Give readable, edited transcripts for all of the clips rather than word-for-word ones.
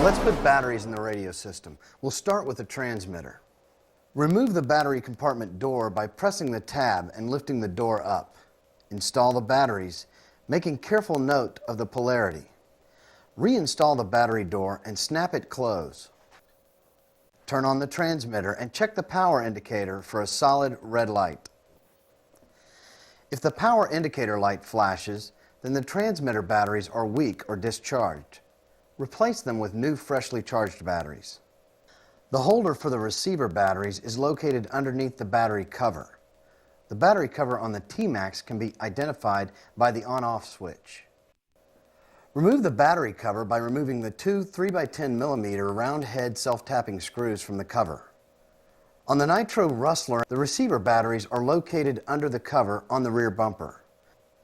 Let's put batteries in the radio system. We'll start with the transmitter. Remove the battery compartment door by pressing the tab and lifting the door up. Install the batteries, making careful note of the polarity. Reinstall the battery door and snap it close. Turn on the transmitter and check the power indicator for a solid red light. If the power indicator light flashes, then the transmitter batteries are weak or discharged. Replace them with new freshly charged batteries. The holder for the receiver batteries is located underneath the battery cover. The battery cover on the T-Max can be identified by the on-off switch. Remove the battery cover by removing the two 3x10mm round head self-tapping screws from the cover. On the Nitro Rustler, the receiver batteries are located under the cover on the rear bumper.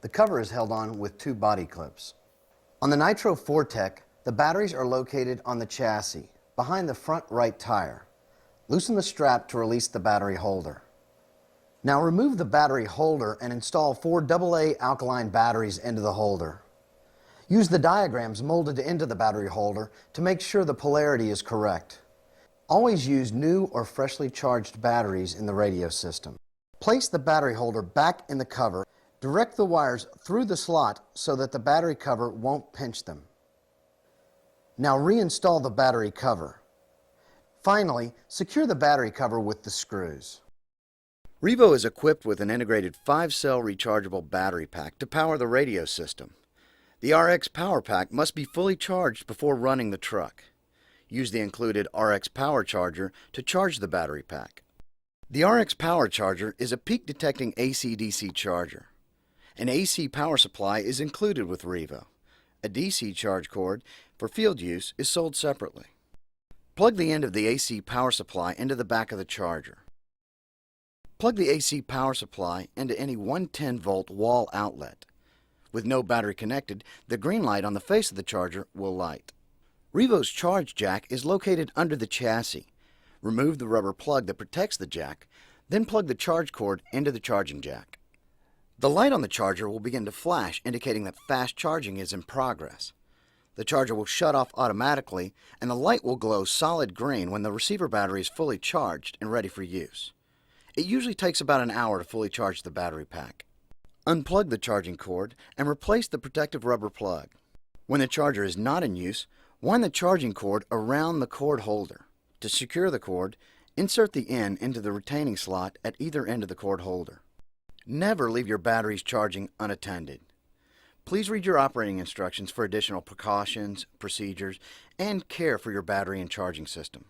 The cover is held on with two body clips. On the Nitro Fortec, the batteries are located on the chassis, behind the front right tire. Loosen the strap to release the battery holder. Now remove the battery holder and install 4 AA alkaline batteries into the holder. Use the diagrams molded into the battery holder to make sure the polarity is correct. Always use new or freshly charged batteries in the radio system. Place the battery holder back in the cover. Direct the wires through the slot so that the battery cover won't pinch them. Now reinstall the battery cover. Finally, secure the battery cover with the screws. Revo is equipped with an integrated 5-cell rechargeable battery pack to power the radio system. The RX Power Pack must be fully charged before running the truck. Use the included RX Power Charger to charge the battery pack. The RX Power Charger is a peak detecting AC-DC charger. An AC power supply is included with Revo. A DC charge cord for field use is sold separately. Plug the end of the AC power supply into the back of the charger. Plug the AC power supply into any 110-volt wall outlet. With no battery connected, the green light on the face of the charger will light. Revo's charge jack is located under the chassis. Remove the rubber plug that protects the jack, then plug the charge cord into the charging jack. The light on the charger will begin to flash, indicating that fast charging is in progress. The charger will shut off automatically, and the light will glow solid green when the receiver battery is fully charged and ready for use. It usually takes about an hour to fully charge the battery pack. Unplug the charging cord and replace the protective rubber plug. When the charger is not in use, wind the charging cord around the cord holder. To secure the cord, insert the end into the retaining slot at either end of the cord holder. Never leave your batteries charging unattended. Please read your operating instructions for additional precautions, procedures, and care for your battery and charging system.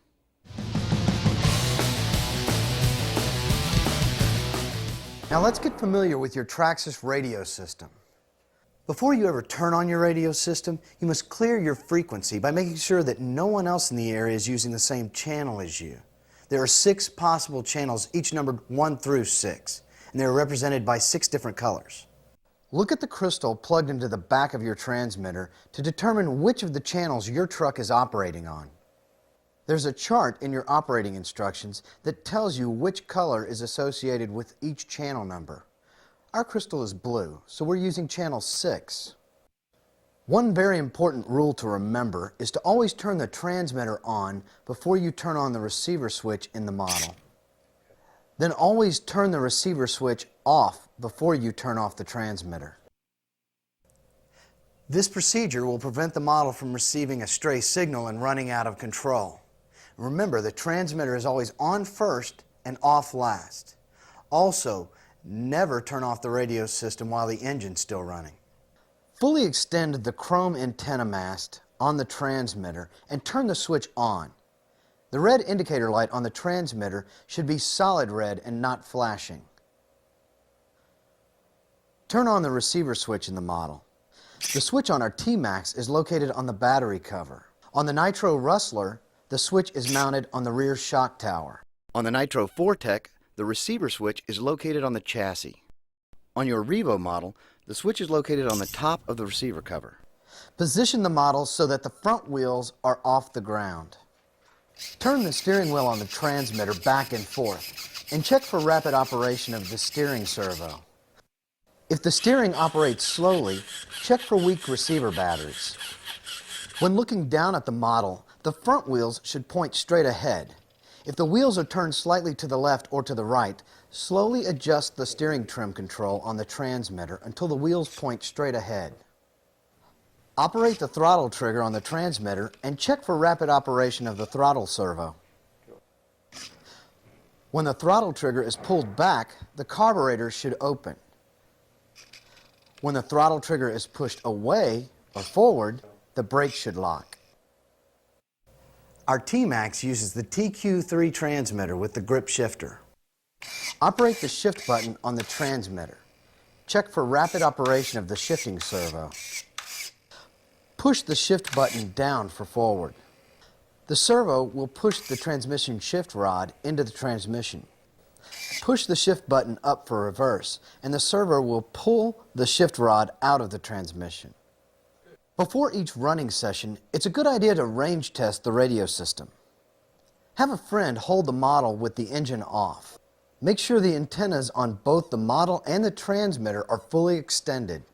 Now let's get familiar with your Traxxas radio system. Before you ever turn on your radio system, you must clear your frequency by making sure that no one else in the area is using the same channel as you. There are 6 possible channels, each numbered 1 through 6. And they are represented by 6 different colors. Look at the crystal plugged into the back of your transmitter to determine which of the channels your truck is operating on. There's a chart in your operating instructions that tells you which color is associated with each channel number. Our crystal is blue, so we're using channel 6. One very important rule to remember is to always turn the transmitter on before you turn on the receiver switch in the model. Then always turn the receiver switch off before you turn off the transmitter. This procedure will prevent the model from receiving a stray signal and running out of control. Remember, the transmitter is always on first and off last. Also, never turn off the radio system while the engine's still running. Fully extend the chrome antenna mast on the transmitter and turn the switch on. The red indicator light on the transmitter should be solid red and not flashing. Turn on the receiver switch in the model. The switch on our T-Max is located on the battery cover. On the Nitro Rustler, the switch is mounted on the rear shock tower. On the Nitro Fortec, the receiver switch is located on the chassis. On your Revo model, the switch is located on the top of the receiver cover. Position the model so that the front wheels are off the ground. Turn the steering wheel on the transmitter back and forth and check for rapid operation of the steering servo. If the steering operates slowly, check for weak receiver batteries. When looking down at the model, The front wheels should point straight ahead. If the wheels are turned slightly to the left or to the right, slowly adjust the steering trim control on the transmitter until the wheels point straight ahead. Operate the throttle trigger on the transmitter and check for rapid operation of the throttle servo. When the throttle trigger is pulled back, the carburetor should open. When the throttle trigger is pushed away or forward, the brakes should lock. Our T-Max uses the TQ3 transmitter with the grip shifter. Operate the shift button on the transmitter. Check for rapid operation of the shifting servo. Push the shift button down for forward. The servo will push the transmission shift rod into the transmission. Push the shift button up for reverse, and the servo will pull the shift rod out of the transmission. Before each running session, it's a good idea to range test the radio system. Have a friend hold the model with the engine off. Make sure the antennas on both the model and the transmitter are fully extended.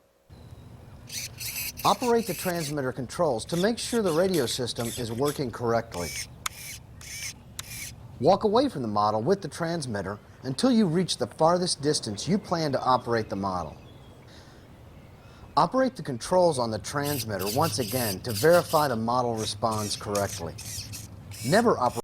Operate the transmitter controls to make sure the radio system is working correctly. Walk away from the model with the transmitter until you reach the farthest distance you plan to operate the model. Operate the controls on the transmitter once again to verify the model responds correctly. Never operate